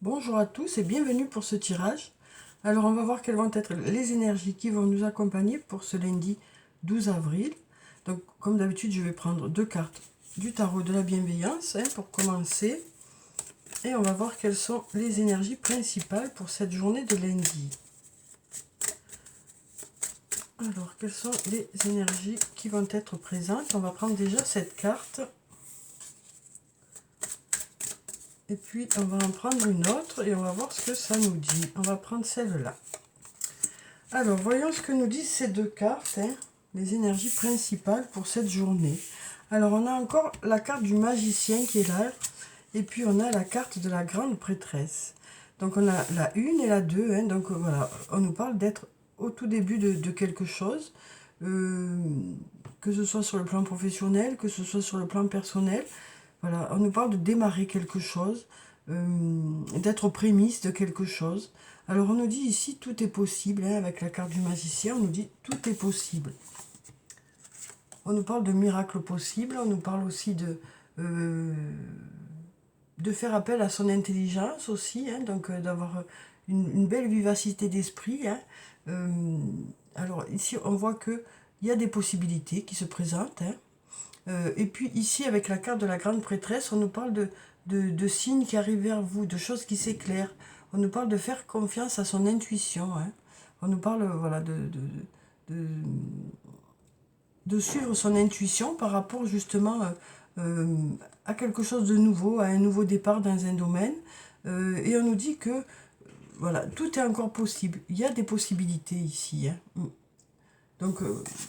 Bonjour à tous et bienvenue pour ce tirage. Alors on va voir quelles vont être les énergies qui vont nous accompagner pour ce lundi 12 avril. Donc comme d'habitude je vais prendre deux cartes du tarot de la bienveillance pour commencer. Et on va voir quelles sont les énergies principales pour cette journée de lundi. Alors quelles sont les énergies qui vont être présentes? On va prendre déjà cette carte. Et puis on va en prendre une autre et on va voir ce que ça nous dit. On va prendre celle-là. Alors, voyons ce que nous disent ces deux cartes, les énergies principales pour cette journée. Alors, on a encore la carte du magicien qui est là, et puis on a la carte de la grande prêtresse. Donc, on a la 1 et la 2, donc voilà, on nous parle d'être au tout début de quelque chose, que ce soit sur le plan professionnel, que ce soit sur le plan personnel. Voilà, on nous parle de démarrer quelque chose, d'être aux prémices de quelque chose. Alors on nous dit ici tout est possible, avec la carte du magicien, on nous dit tout est possible. On nous parle de miracles possibles, on nous parle aussi de faire appel à son intelligence aussi, donc d'avoir une belle vivacité d'esprit. Alors ici on voit qu'il y a des possibilités qui se présentent. Et puis ici, avec la carte de la grande prêtresse, on nous parle de signes qui arrivent vers vous, de choses qui s'éclairent. On nous parle de faire confiance à son intuition. On nous parle voilà, de, de suivre son intuition par rapport justement à quelque chose de nouveau, à un nouveau départ dans un domaine. Et on nous dit que voilà, tout est encore possible. Il y a des possibilités ici. Donc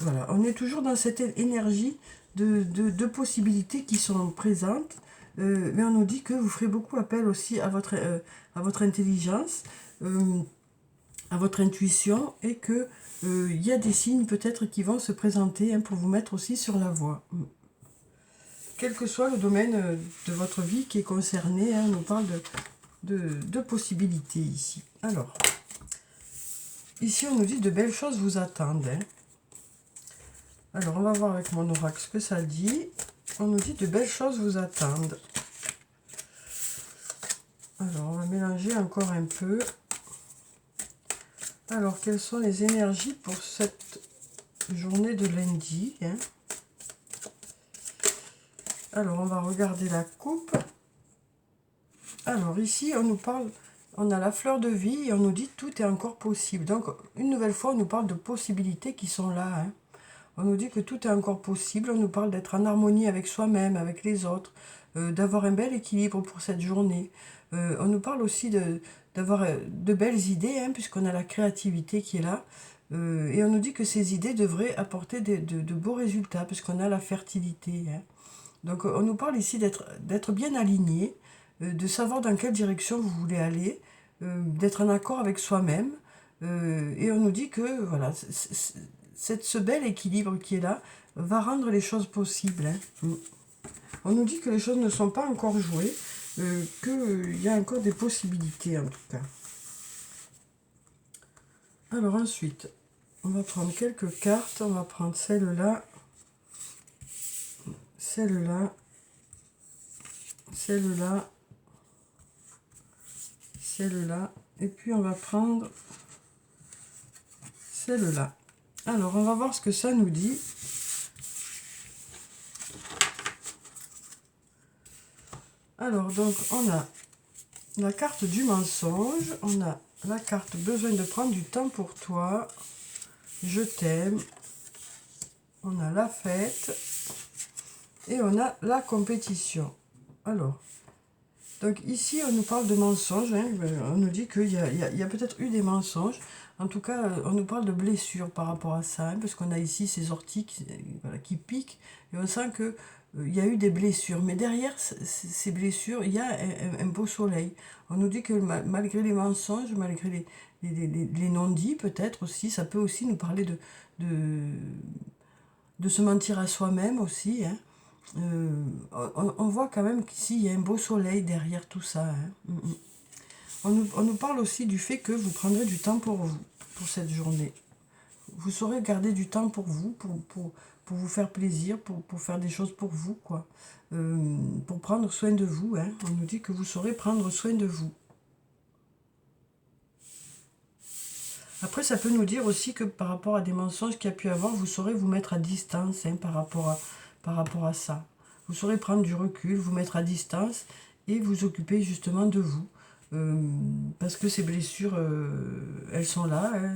voilà, on est toujours dans cette énergie de possibilités qui sont présentes, mais on nous dit que vous ferez beaucoup appel aussi à votre intelligence, à votre intuition, et que il y a des signes peut-être qui vont se présenter pour vous mettre aussi sur la voie. Quel que soit le domaine de votre vie qui est concerné, on nous parle de possibilités ici. Alors, ici on nous dit de belles choses vous attendent. Alors, on va voir avec mon oracle ce que ça dit. On nous dit de belles choses vous attendent. Alors, on va mélanger encore un peu. Alors, quelles sont les énergies pour cette journée de lundi? Alors, on va regarder la coupe. Alors, ici, on nous parle, on a la fleur de vie et on nous dit tout est encore possible. Donc, une nouvelle fois, on nous parle de possibilités qui sont là. On nous dit que tout est encore possible, on nous parle d'être en harmonie avec soi-même, avec les autres, d'avoir un bel équilibre pour cette journée. On nous parle aussi d'avoir de belles idées, puisqu'on a la créativité qui est là. Et on nous dit que ces idées devraient apporter de beaux résultats, puisqu'on a la fertilité. Donc on nous parle ici d'être bien aligné, de savoir dans quelle direction vous voulez aller, d'être en accord avec soi-même. Et on nous dit que voilà, ce bel équilibre qui est là va rendre les choses possibles. On nous dit que les choses ne sont pas encore jouées, qu'il y a encore des possibilités en tout cas. Alors ensuite, on va prendre quelques cartes. On va prendre celle-là, celle-là, celle-là, celle-là, et puis on va prendre celle-là. Alors, on va voir ce que ça nous dit. Alors, donc, on a la carte du mensonge, on a la carte besoin de prendre du temps pour toi, je t'aime, on a la fête, et on a la compétition. Alors, donc ici, on nous parle de mensonges, on nous dit qu'il y a peut-être eu des mensonges. En tout cas, on nous parle de blessures par rapport à ça, parce qu'on a ici ces orties qui piquent, et on sent que il y a eu des blessures. Mais derrière ces blessures, il y a un beau soleil. On nous dit que malgré les mensonges, malgré les non-dits peut-être aussi, ça peut aussi nous parler de se mentir à soi-même aussi. On voit quand même qu'ici, il y a un beau soleil derrière tout ça. On nous parle aussi du fait que vous prendrez du temps pour vous, pour cette journée. Vous saurez garder du temps pour vous, pour vous faire plaisir, pour faire des choses pour vous, quoi. Pour prendre soin de vous. On nous dit que vous saurez prendre soin de vous. Après, ça peut nous dire aussi que par rapport à des mensonges qu'il y a pu avoir, vous saurez vous mettre à distance hein, par rapport à ça. Vous saurez prendre du recul, vous mettre à distance et vous occuper justement de vous. Parce que ces blessures, elles sont là. Hein,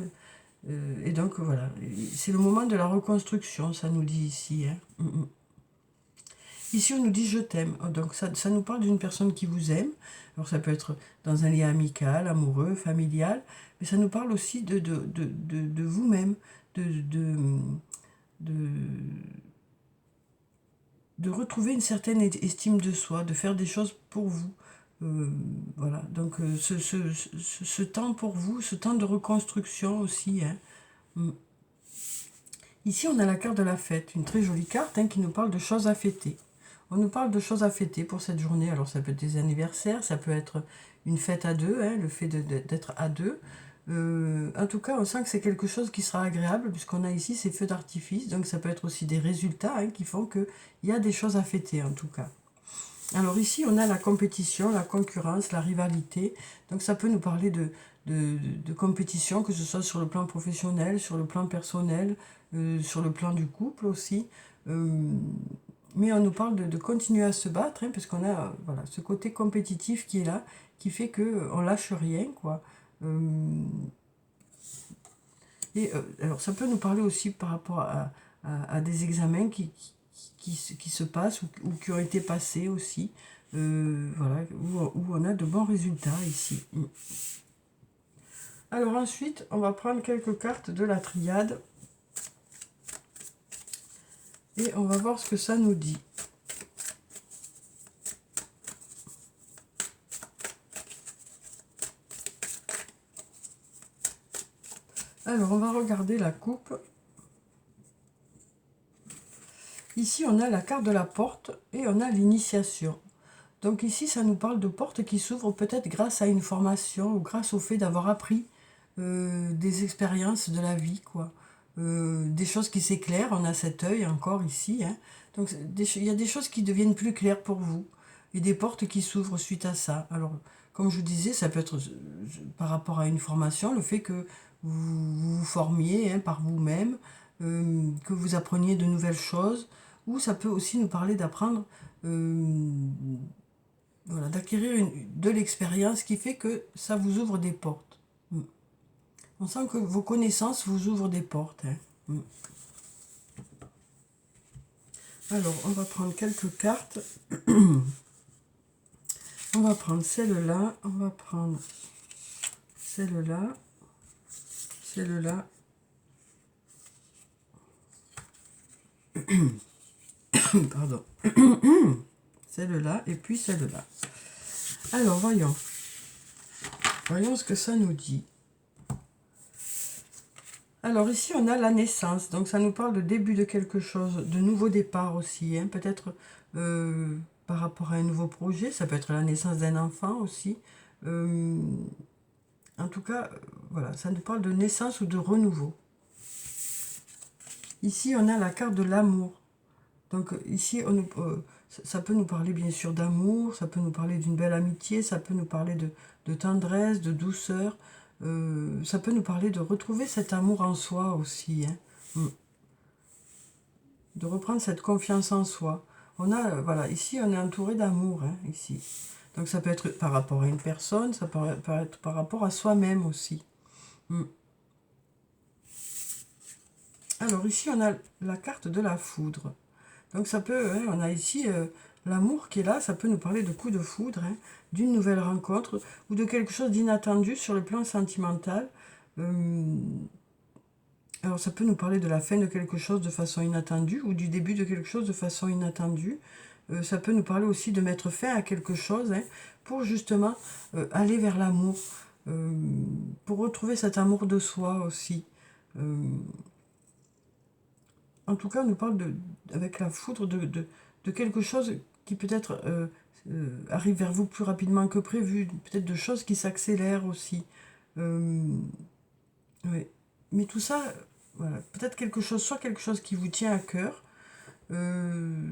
et donc voilà, c'est le moment de la reconstruction, ça nous dit ici. Hein. Ici, on nous dit je t'aime. Donc, ça nous parle d'une personne qui vous aime. Alors, ça peut être dans un lien amical, amoureux, familial. Mais ça nous parle aussi de vous-même, de, de retrouver une certaine estime de soi, de faire des choses pour vous. Voilà. Donc, ce temps pour vous, ce temps de reconstruction aussi. Hein. Ici, on a la carte de la fête, une très jolie carte hein, qui nous parle de choses à fêter. On nous parle de choses à fêter pour cette journée. Alors, ça peut être des anniversaires, ça peut être une fête à deux, hein, le fait d'être à deux. En tout cas, on sent que c'est quelque chose qui sera agréable, puisqu'on a ici ces feux d'artifice. Donc, ça peut être aussi des résultats hein, qui font qu'il y a des choses à fêter, en tout cas. Alors, ici, on a la compétition, la concurrence, la rivalité. Donc, ça peut nous parler de compétition, que ce soit sur le plan professionnel, sur le plan personnel, sur le plan du couple aussi. Mais on nous parle de continuer à se battre, hein, parce qu'on a voilà, ce côté compétitif qui est là, qui fait qu'on lâche rien, quoi. Alors ça peut nous parler aussi par rapport à des examens qui se passent ou qui ont été passés aussi, voilà, où on a de bons résultats ici. Alors ensuite, on va prendre quelques cartes de la triade et on va voir ce que ça nous dit. Alors, on va regarder la coupe. Ici, on a la carte de la porte et on a l'initiation. Donc ici, ça nous parle de portes qui s'ouvrent peut-être grâce à une formation ou grâce au fait d'avoir appris des expériences de la vie, quoi. Des choses qui s'éclairent, on a cet œil encore ici. Hein. Donc il y a des choses qui deviennent plus claires pour vous et des portes qui s'ouvrent suite à ça. Alors, comme je vous disais, ça peut être par rapport à une formation, le fait que vous vous formiez hein, par vous-même, que vous appreniez de nouvelles choses, ou ça peut aussi nous parler d'apprendre, voilà, d'acquérir de l'expérience qui fait que ça vous ouvre des portes. On sent que vos connaissances vous ouvrent des portes. Hein. Alors, on va prendre quelques cartes. On va prendre celle-là, on va prendre celle-là, celle-là. Pardon. Celle-là et puis celle-là. Alors, voyons. Voyons ce que ça nous dit. Alors ici, on a la naissance. Donc ça nous parle de début de quelque chose, de nouveau départ aussi. Hein, peut-être par rapport à un nouveau projet. Ça peut être la naissance d'un enfant aussi. En tout cas, voilà, ça nous parle de naissance ou de renouveau. Ici, on a la carte de l'amour. Donc ici, ça peut nous parler bien sûr d'amour, ça peut nous parler d'une belle amitié, ça peut nous parler de tendresse, de douceur, ça peut nous parler de retrouver cet amour en soi aussi, hein. De reprendre cette confiance en soi. On a, voilà, ici on est entouré d'amour, hein, ici. Donc ça peut être par rapport à une personne, ça peut être par rapport à soi-même aussi. Alors ici on a la carte de la foudre. Donc ça peut, hein, on a ici l'amour qui est là, ça peut nous parler de coups de foudre, hein, d'une nouvelle rencontre ou de quelque chose d'inattendu sur le plan sentimental. Alors ça peut nous parler de la fin de quelque chose de façon inattendue ou du début de quelque chose de façon inattendue. Ça peut nous parler aussi de mettre fin à quelque chose hein, pour justement aller vers l'amour, pour retrouver cet amour de soi aussi. En tout cas, on nous parle avec la foudre de quelque chose qui peut-être arrive vers vous plus rapidement que prévu, peut-être de choses qui s'accélèrent aussi. Oui. Mais tout ça, voilà, peut-être soit quelque chose qui vous tient à cœur,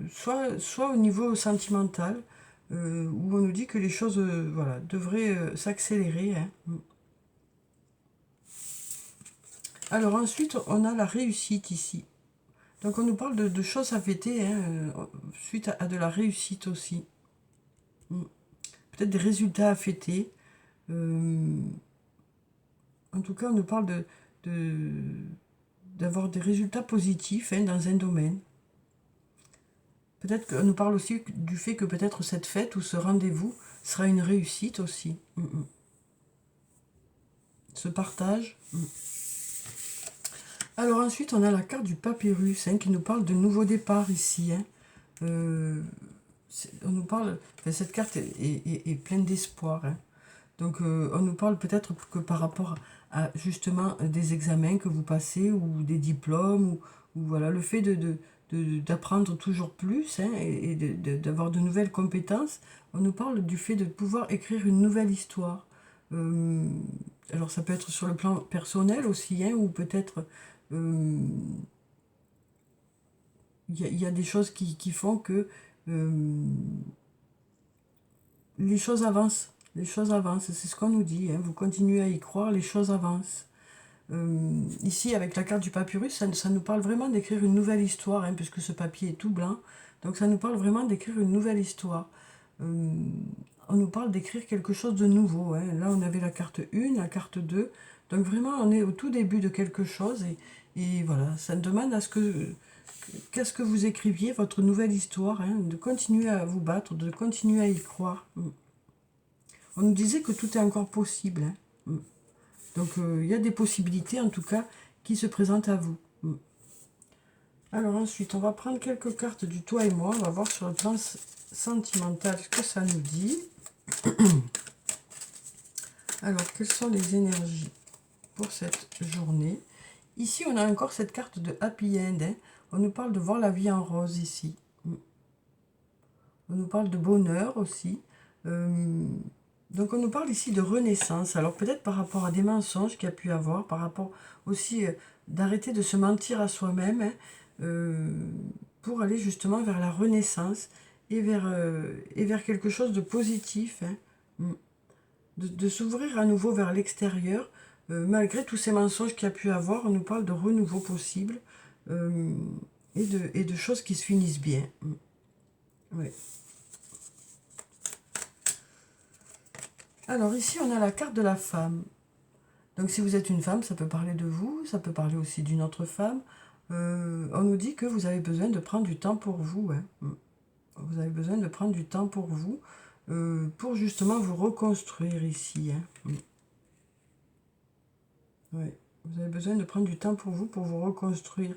soit au niveau sentimental, où on nous dit que les choses voilà, devraient s'accélérer. Hein. Alors ensuite, on a la réussite ici. Donc on nous parle de choses à fêter, hein, suite à de la réussite aussi. Peut-être des résultats à fêter. En tout cas, on nous parle d'avoir des résultats positifs, hein, dans un domaine. Peut-être qu'on nous parle aussi du fait que peut-être cette fête ou ce rendez-vous sera une réussite aussi. Ce partage. Alors ensuite, on a la carte du papyrus, hein, qui nous parle de nouveau départ ici. Hein. On nous parle, enfin, cette carte est pleine d'espoir. Hein. Donc on nous parle peut-être que par rapport à justement des examens que vous passez ou des diplômes ou voilà, le fait d'apprendre toujours plus, hein, et d'avoir de nouvelles compétences, on nous parle du fait de pouvoir écrire une nouvelle histoire. Euh, alors ça peut être sur le plan personnel aussi, hein, ou peut-être il y a des choses qui font que les choses avancent. Les choses avancent, c'est ce qu'on nous dit. Hein. Vous continuez à y croire, les choses avancent. Ici, avec la carte du papyrus, ça nous parle vraiment d'écrire une nouvelle histoire, hein, puisque ce papier est tout blanc. Donc ça nous parle vraiment d'écrire une nouvelle histoire. On nous parle d'écrire quelque chose de nouveau. Hein. Là, on avait la carte 1, la carte 2. Donc vraiment, on est au tout début de quelque chose. Et voilà, ça demande à ce qu'est-ce que vous écriviez, votre nouvelle histoire, hein, de continuer à vous battre, de continuer à y croire. On nous disait que tout est encore possible. Hein. Donc il y a des possibilités en tout cas qui se présentent à vous. Alors ensuite, on va prendre quelques cartes du toi et moi. On va voir sur le plan sentimental ce que ça nous dit. Alors, quelles sont les énergies pour cette journée? Ici, on a encore cette carte de Happy End. Hein. On nous parle de voir la vie en rose ici. On nous parle de bonheur aussi. Donc on nous parle ici de renaissance. Alors peut-être par rapport à des mensonges qu'il y a pu avoir, par rapport aussi d'arrêter de se mentir à soi-même, hein, pour aller justement vers la renaissance et vers quelque chose de positif. Hein, de s'ouvrir à nouveau vers l'extérieur. Malgré tous ces mensonges qu'il y a pu avoir, on nous parle de renouveau possible, et de choses qui se finissent bien. Ouais. Alors ici, on a la carte de la femme. Donc si vous êtes une femme, ça peut parler de vous, ça peut parler aussi d'une autre femme. On nous dit que vous avez besoin de prendre du temps pour vous. Hein. Vous avez besoin de prendre du temps pour vous, pour justement vous reconstruire ici. Hein. Ouais. Vous avez besoin de prendre du temps pour vous reconstruire.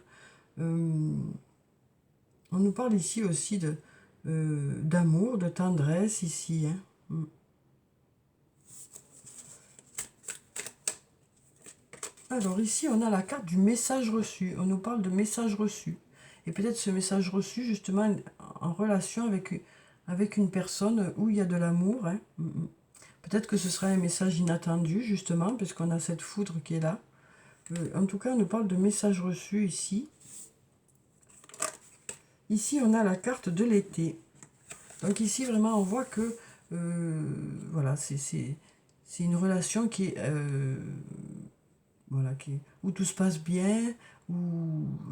On nous parle ici aussi d'amour, de tendresse ici. Hein. Alors ici, on a la carte du message reçu. On nous parle de message reçu. Et peut-être ce message reçu, justement, en relation avec une personne où il y a de l'amour. Hein. Peut-être que ce sera un message inattendu, justement, puisqu'on a cette foudre qui est là. En tout cas, on nous parle de message reçu ici. Ici, on a la carte de l'été. Donc ici, vraiment, on voit que voilà, c'est une relation qui est... voilà, où tout se passe bien, où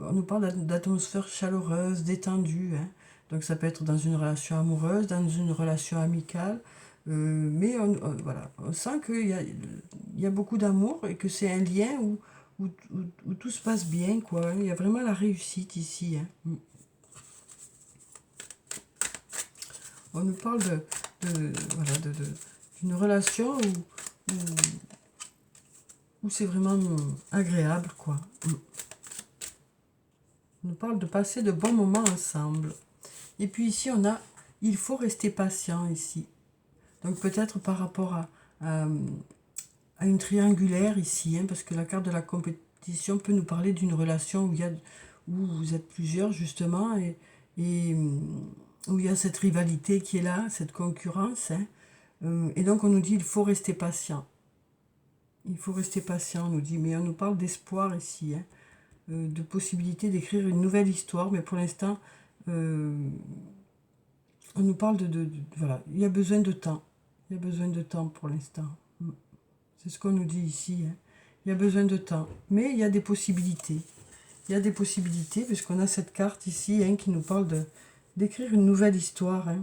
on nous parle d'atmosphère chaleureuse, détendue. Hein. Donc ça peut être dans une relation amoureuse, dans une relation amicale. Mais voilà, on sent qu'il y a beaucoup d'amour et que c'est un lien où tout se passe bien, quoi. Il y a vraiment la réussite ici. Hein. On nous parle voilà, d'une relation où c'est vraiment agréable, quoi. On nous parle de passer de bons moments ensemble. Et puis ici, on a « il faut rester patient » ici. Donc peut-être par rapport à une triangulaire ici, hein, parce que la carte de la compétition peut nous parler d'une relation où vous êtes plusieurs, justement, et où il y a cette rivalité qui est là, cette concurrence. Hein. Et donc on nous dit « il faut rester patient ». Il faut rester patient, on nous dit, mais on nous parle d'espoir ici, hein, de possibilité d'écrire une nouvelle histoire, mais pour l'instant, on nous parle voilà, il y a besoin de temps. Il y a besoin de temps pour l'instant. C'est ce qu'on nous dit ici. Hein. il y a besoin de temps. Mais il y a des possibilités. Il y a des possibilités, puisqu'on a cette carte ici hein, qui nous parle d'écrire une nouvelle histoire. Hein.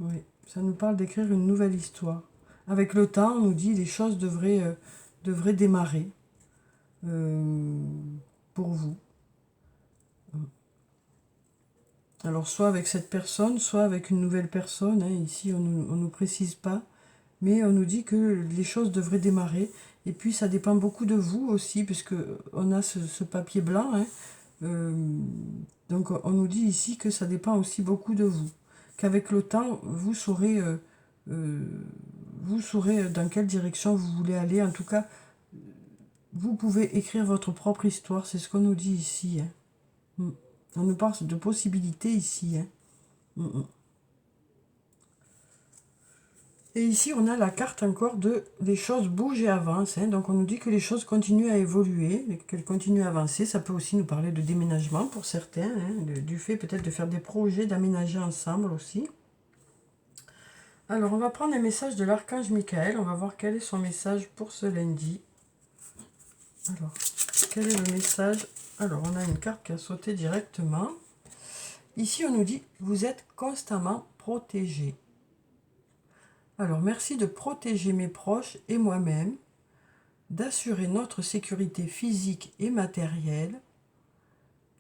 Oui, ça nous parle d'écrire une nouvelle histoire. Avec le temps, on nous dit les choses devraient démarrer pour vous. Alors, soit avec cette personne, soit avec une nouvelle personne. Hein. Ici, on nous précise pas. Mais on nous dit que les choses devraient démarrer. Et puis, ça dépend beaucoup de vous aussi, puisque on a ce papier blanc. Hein. Donc, on nous dit ici que ça dépend aussi beaucoup de vous. Qu'avec le temps, vous saurez dans quelle direction vous voulez aller. En tout cas, vous pouvez écrire votre propre histoire. C'est ce qu'on nous dit ici. Hein. On nous parle de possibilités ici. Hein. Et ici, on a la carte encore de les choses bougent et avancent. Hein. Donc, on nous dit que les choses continuent à évoluer, qu'elles continuent à avancer. Ça peut aussi nous parler de déménagement pour certains, hein, du fait peut-être de faire des projets, d'aménager ensemble aussi. Alors, on va prendre un message de l'archange Michael. On va voir quel est son message pour ce lundi. Alors, quel est le message? Alors, on a une carte qui a sauté directement. Ici, on nous dit, vous êtes constamment protégé. Alors, merci de protéger mes proches et moi-même, d'assurer notre sécurité physique et matérielle.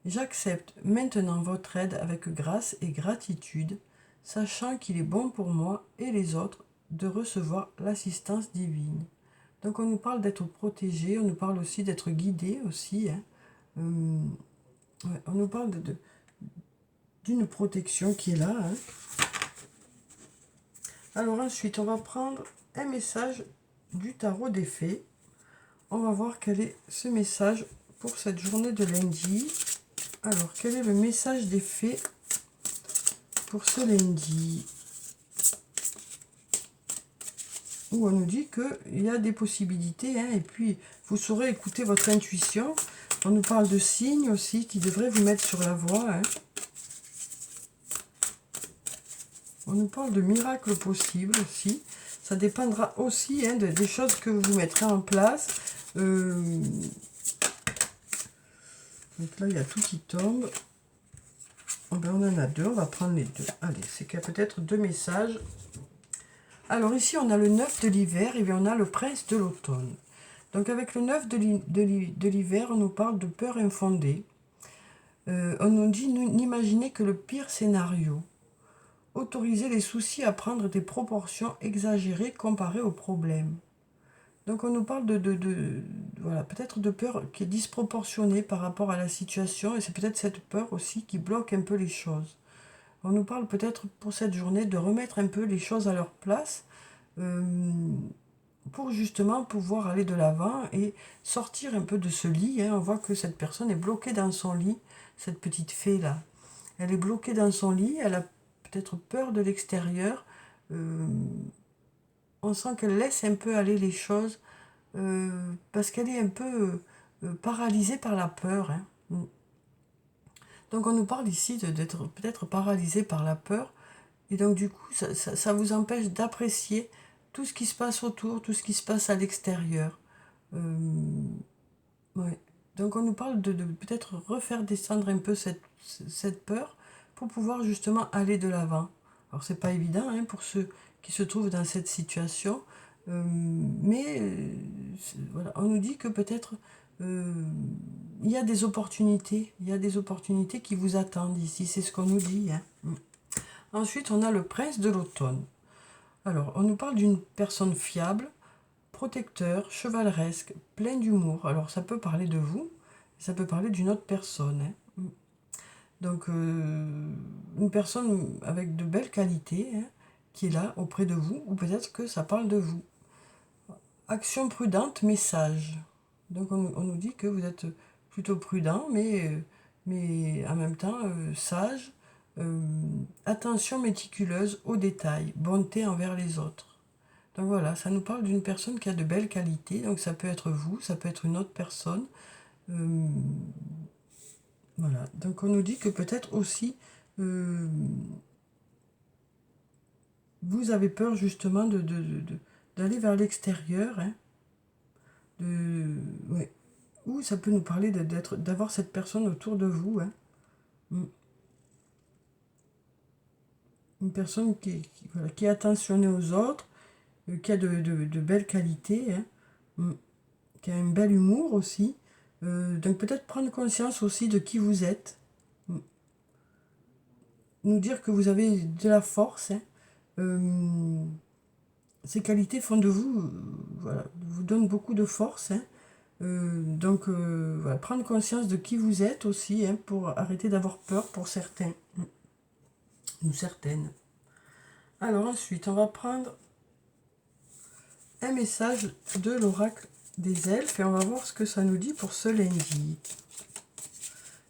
J'accepte maintenant votre aide avec grâce et gratitude, sachant qu'il est bon pour moi et les autres de recevoir l'assistance divine. Donc, on nous parle d'être protégé, on nous parle aussi d'être guidé aussi. Hein. On nous parle d'une protection qui est là. Hein. Alors ensuite, on va prendre un message du tarot des fées. On va voir quel est ce message pour cette journée de lundi. Alors, quel est le message des fées pour ce lundi? Où on nous dit qu'il y a des possibilités. Hein, et puis, vous saurez écouter votre intuition. On nous parle de signes aussi qui devraient vous mettre sur la voie. Hein. On nous parle de miracles possibles aussi. Ça dépendra aussi hein, des choses que vous mettrez en place. Donc là, il y a tout qui tombe. Oh ben, on en a deux, on va prendre les deux. Allez, c'est qu'il y a peut-être deux messages. Alors ici, on a le 9 de l'hiver et bien on a le prince de l'automne. Donc avec le 9 de l'hiver, on nous parle de peur infondée. On nous dit n'imaginer que le pire scénario. Autoriser les soucis à prendre des proportions exagérées comparées aux problèmes. Donc on nous parle voilà, peut-être de peur qui est disproportionnée par rapport à la situation, et c'est peut-être cette peur aussi qui bloque un peu les choses. On nous parle peut-être pour cette journée de remettre un peu les choses à leur place, pour justement pouvoir aller de l'avant et sortir un peu de ce lit. Hein. On voit que cette personne est bloquée dans son lit, cette petite fée-là. Elle est bloquée dans son lit, elle a peut-être peur de l'extérieur. On sent qu'elle laisse un peu aller les choses parce qu'elle est un peu paralysée par la peur. Hein. Donc on nous parle ici d'être peut-être paralysée par la peur. Et donc du coup, ça vous empêche d'apprécier tout ce qui se passe autour, tout ce qui se passe à l'extérieur. Ouais. Donc on nous parle de peut-être refaire descendre un peu cette peur pour pouvoir justement aller de l'avant. Alors c'est pas évident hein, pour ceux qui se trouvent dans cette situation, mais voilà, on nous dit que peut-être il y a des opportunités, qui vous attendent ici, c'est ce qu'on nous dit. Hein. Ensuite, on a le prince de l'automne. Alors, on nous parle d'une personne fiable, protecteur, chevaleresque, plein d'humour. Alors, ça peut parler de vous, ça peut parler d'une autre personne. Hein. Donc, une personne avec de belles qualités hein, qui est là auprès de vous, ou peut-être que ça parle de vous. Action prudente, mais sage. Donc, on nous dit que vous êtes plutôt prudent, mais en même temps sage. Attention méticuleuse aux détails, bonté envers les autres. Donc voilà, ça nous parle d'une personne qui a de belles qualités, donc ça peut être vous, ça peut être une autre personne. Voilà, donc on nous dit que peut-être aussi vous avez peur justement d'aller vers l'extérieur, hein, Ouais. Ou ça peut nous parler d'avoir cette personne autour de vous, hein. Une personne voilà, qui est attentionnée aux autres, qui a de belles qualités, hein. Qui a un bel humour aussi. Donc peut-être prendre conscience aussi de qui vous êtes. Nous dire que vous avez de la force, hein. Ces qualités font de vous, voilà, vous donnent beaucoup de force, hein. Donc voilà, prendre conscience de qui vous êtes aussi, hein, pour arrêter d'avoir peur pour certains ou certaines. Alors ensuite, on va prendre un message de l'oracle des elfes et on va voir ce que ça nous dit pour ce lundi.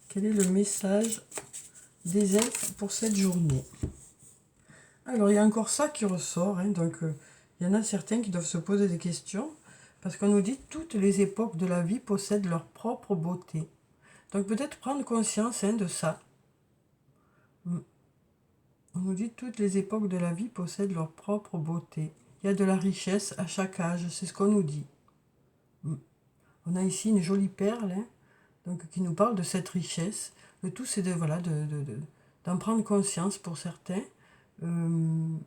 Quel est le message des elfes pour cette journée? Alors il y a encore ça qui ressort, hein, donc il y en a certains qui doivent se poser des questions, parce qu'on nous dit que toutes les époques de la vie possèdent leur propre beauté. Donc peut-être prendre conscience, hein, de ça. On nous dit que toutes les époques de la vie possèdent leur propre beauté. Il y a de la richesse à chaque âge, c'est ce qu'on nous dit. On a ici une jolie perle, hein, donc, qui nous parle de cette richesse. Le tout, c'est voilà, d'en prendre conscience pour certains. On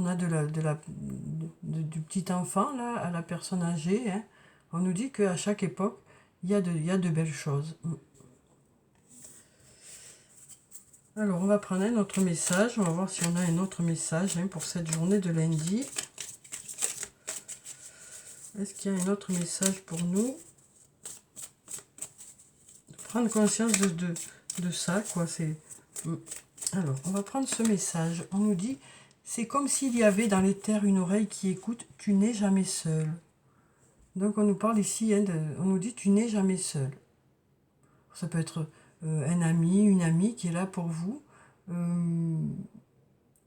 a du petit enfant là, à la personne âgée, hein. On nous dit qu'à chaque époque, il y a de belles choses. Alors, on va prendre un autre message. On va voir si on a un autre message, hein, pour cette journée de lundi. Est-ce qu'il y a un autre message pour nous? Prendre conscience de ça, quoi. Alors, on va prendre ce message. On nous dit, c'est comme s'il y avait dans les terres une oreille qui écoute, tu n'es jamais seul. Donc, on nous parle ici, hein, on nous dit, tu n'es jamais seul. Ça peut être un ami, une amie qui est là pour vous.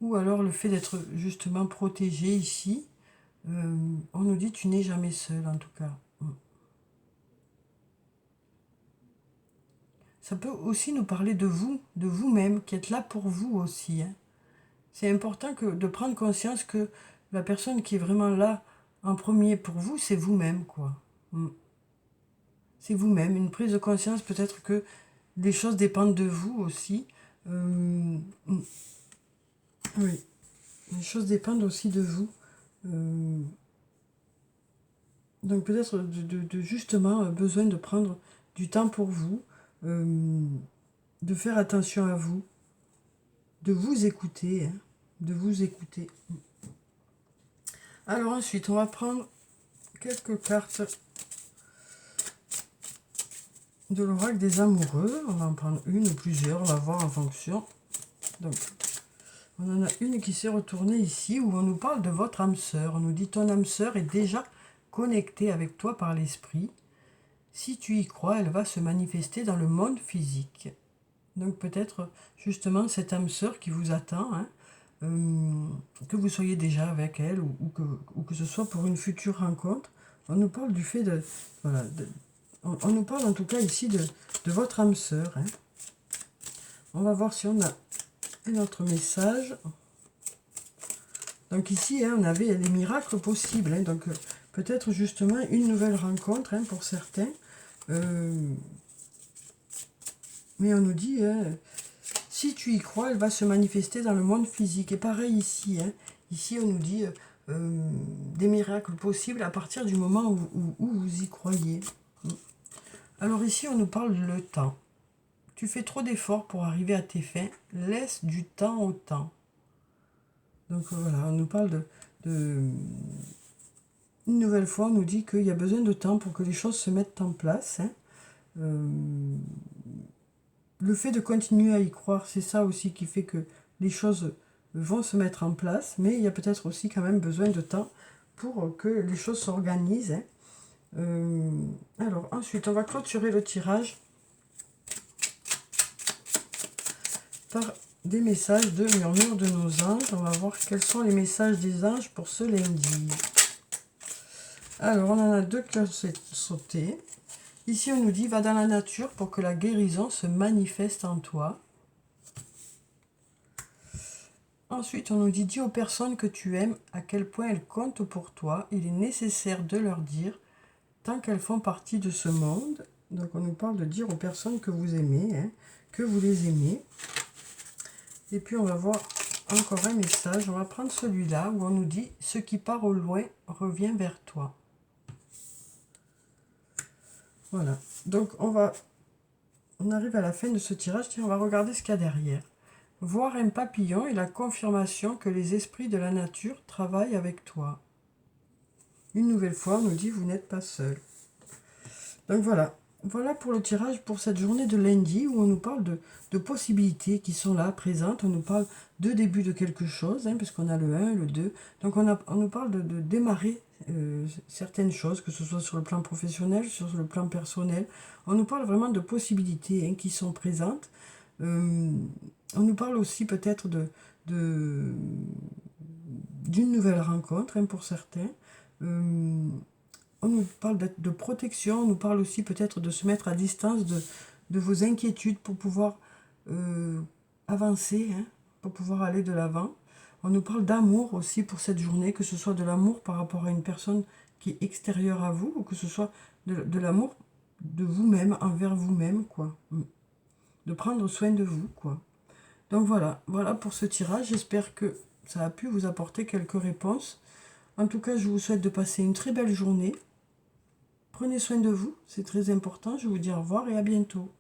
Ou alors le fait d'être justement protégé ici. On nous dit, tu n'es jamais seul, en tout cas. Ça peut aussi nous parler de vous, de vous-même, qui êtes là pour vous aussi, hein. C'est important de prendre conscience que la personne qui est vraiment là en premier pour vous, c'est vous-même, quoi. C'est vous-même. Une prise de conscience, peut-être que les choses dépendent de vous aussi. Oui, les choses dépendent aussi de vous. Donc peut-être de justement besoin de prendre du temps pour vous, de faire attention à vous, de vous écouter, hein, de vous écouter. Alors ensuite, on va prendre quelques cartes de l'oracle des amoureux. On va en prendre une ou plusieurs, on va voir en fonction. Donc, on en a une qui s'est retournée ici, où on nous parle de votre âme sœur. On nous dit, ton âme sœur est déjà connectée avec toi par l'esprit. Si tu y crois, elle va se manifester dans le monde physique. Donc peut-être justement cette âme sœur qui vous attend, hein, que vous soyez déjà avec elle ou que ce soit pour une future rencontre. On nous parle du fait de... Voilà, on nous parle en tout cas ici de votre âme sœur, hein. On va voir si on a un autre message. Donc ici, hein, on avait les miracles possibles, hein, donc peut-être justement une nouvelle rencontre, hein, pour certains. Mais on nous dit, hein, si tu y crois, elle va se manifester dans le monde physique. Et pareil ici, hein, ici on nous dit des miracles possibles à partir du moment où vous y croyez. Alors ici, on nous parle de le temps. Tu fais trop d'efforts pour arriver à tes fins. Laisse du temps au temps. Donc voilà, on nous parle une nouvelle fois, on nous dit qu'il y a besoin de temps pour que les choses se mettent en place, hein. Le fait de continuer à y croire, c'est ça aussi qui fait que les choses vont se mettre en place, mais il y a peut-être aussi quand même besoin de temps pour que les choses s'organisent, hein. Alors ensuite, on va clôturer le tirage par des messages de murmure de nos anges. On va voir quels sont les messages des anges pour ce lundi. Alors, on en a deux qui ont sauté. Ici, on nous dit, va dans la nature pour que la guérison se manifeste en toi. Ensuite, on nous dit, dis aux personnes que tu aimes à quel point elles comptent pour toi. Il est nécessaire de leur dire tant qu'elles font partie de ce monde. Donc on nous parle de dire aux personnes que vous aimez, hein, que vous les aimez. Et puis on va voir encore un message. On va prendre celui-là où on nous dit « Ce qui part au loin revient vers toi ». Voilà. Donc on arrive à la fin de ce tirage. Tiens, on va regarder ce qu'il y a derrière. Voir un papillon est la confirmation que les esprits de la nature travaillent avec toi. Une nouvelle fois, on nous dit « Vous n'êtes pas seul ». Donc voilà. Voilà pour le tirage pour cette journée de lundi où on nous parle de possibilités qui sont là, présentes. On nous parle de début de quelque chose, hein, puisqu'on a le 1, le 2. Donc on nous parle de démarrer certaines choses, que ce soit sur le plan professionnel, sur le plan personnel. On nous parle vraiment de possibilités, hein, qui sont présentes. On nous parle aussi peut-être d'une nouvelle rencontre, hein, pour certains. On nous parle de protection, on nous parle aussi peut-être de se mettre à distance de vos inquiétudes pour pouvoir avancer, hein, pour pouvoir aller de l'avant. On nous parle d'amour aussi pour cette journée, que ce soit de l'amour par rapport à une personne qui est extérieure à vous, ou que ce soit de l'amour de vous-même, envers vous-même, quoi. De prendre soin de vous, quoi. Donc voilà pour ce tirage. J'espère que ça a pu vous apporter quelques réponses. En tout cas, je vous souhaite de passer une très belle journée. Prenez soin de vous, c'est très important. Je vous dis au revoir et à bientôt.